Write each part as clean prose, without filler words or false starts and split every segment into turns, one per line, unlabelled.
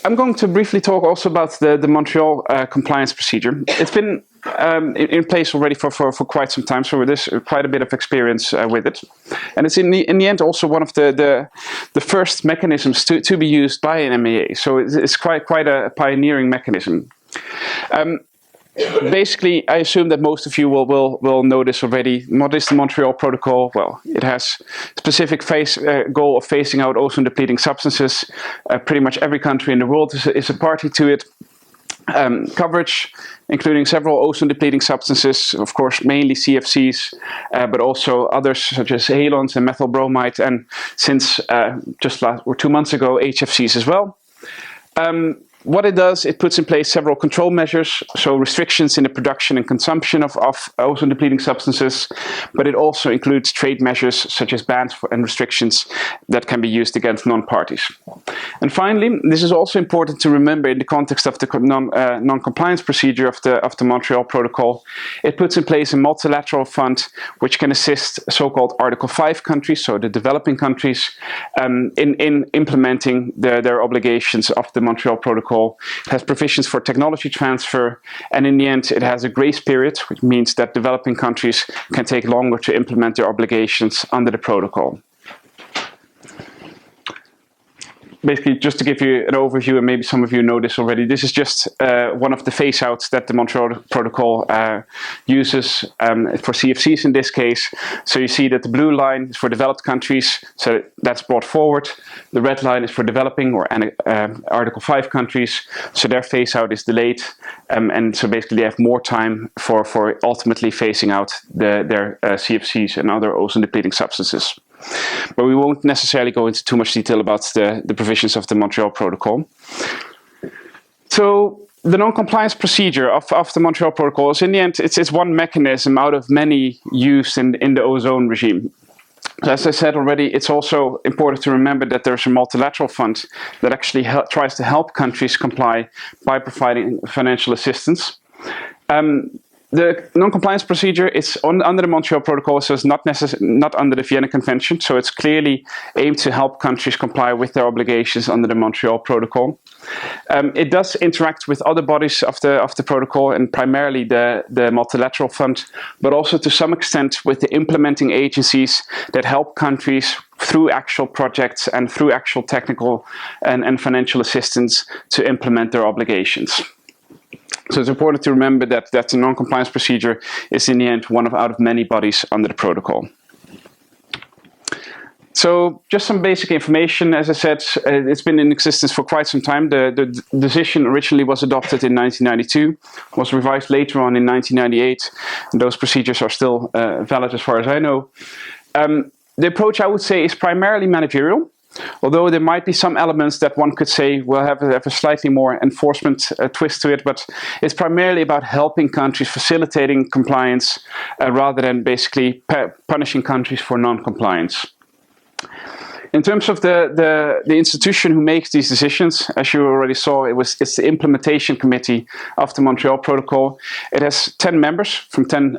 I'm going to briefly talk also about the Montreal compliance procedure. It's been in place already for quite some time, so there's quite a bit of experience with it. And it's in the end also one of the first mechanisms to be used by an MAA. So it's quite a pioneering mechanism. Basically, I assume that most of you will know this already. What is the Montreal Protocol? Well, it has specific goal of phasing out ozone-depleting substances. Pretty much every country in the world is a party to it. Coverage, including several ozone-depleting substances, of course, mainly CFCs, but also others such as halons and methyl bromide, and since just 2 months ago, HFCs as well. What it does, it puts in place several control measures, so restrictions in the production and consumption of ozone-depleting substances, but it also includes trade measures such as bans and restrictions that can be used against non-parties. And finally, this is also important to remember in the context of the non-compliance procedure of the Montreal Protocol. It puts in place a multilateral fund which can assist so-called Article 5 countries, so the developing countries, in implementing their obligations of the Montreal Protocol. It has provisions for technology transfer, and in the end it has a grace period, which means that developing countries can take longer to implement their obligations under the protocol. Basically, just to give you an overview, and maybe some of you know this already, this is just one of the phase-outs that the Montreal Protocol uses for CFCs in this case. So you see that the blue line is for developed countries, so that's brought forward. The red line is for developing or Article 5 countries, so their phase-out is delayed, and so basically they have more time for ultimately phasing out their CFCs and other ozone-depleting substances. But we won't necessarily go into too much detail about the provisions of the Montreal Protocol. So the non-compliance procedure of the Montreal Protocol is, in the end, it's one mechanism out of many used in the ozone regime. As I said already, it's also important to remember that there's a multilateral fund that actually tries to help countries comply by providing financial assistance. The non-compliance procedure is under the Montreal Protocol, so it's not under the Vienna Convention, so it's clearly aimed to help countries comply with their obligations under the Montreal Protocol. It does interact with other bodies of the protocol, and primarily the multilateral fund, but also to some extent with the implementing agencies that help countries through actual projects and through actual technical and financial assistance to implement their obligations. So it's important to remember that the non-compliance procedure is in the end one out of many bodies under the protocol. So just some basic information. As I said, it's been in existence for quite some time. The decision originally was adopted in 1992, was revised later on in 1998, and those procedures are still valid as far as I know. The approach, I would say, is primarily managerial. Although there might be some elements that one could say will have a slightly more enforcement twist to it, but it's primarily about helping countries, facilitating compliance, rather than basically punishing countries for non-compliance. In terms of the institution who makes these decisions, as you already saw, it's the implementation committee of the Montreal Protocol. It has 10 members from 10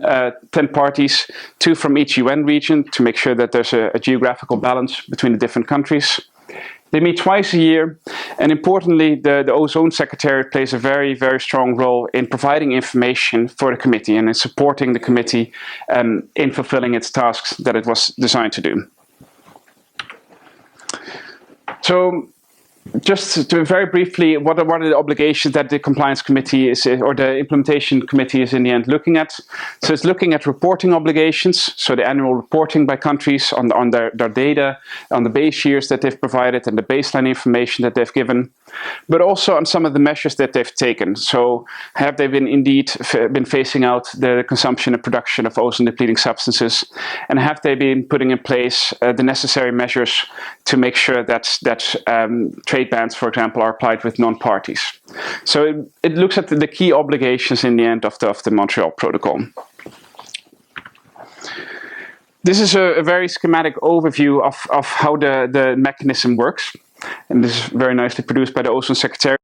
parties, 2 from each UN region, to make sure that there's a geographical balance between the different countries. They meet twice a year, and importantly, the Ozone Secretariat plays a very, very strong role in providing information for the committee and in supporting the committee in fulfilling its tasks that it was designed to do. So, just to very briefly, what are the obligations that the compliance committee is, or the implementation committee is in the end looking at? So it's looking at reporting obligations, so the annual reporting by countries on their data, on the base years that they've provided and the baseline information that they've given, but also on some of the measures that they've taken. So have they been indeed been phasing out the consumption and production of ozone-depleting substances, and have they been putting in place the necessary measures to make sure that trade bans, for example, are applied with non-parties. So it looks at the key obligations in the end of the Montreal Protocol. This is a very schematic overview of how the mechanism works. And this is very nicely produced by the Ozone Secretariat.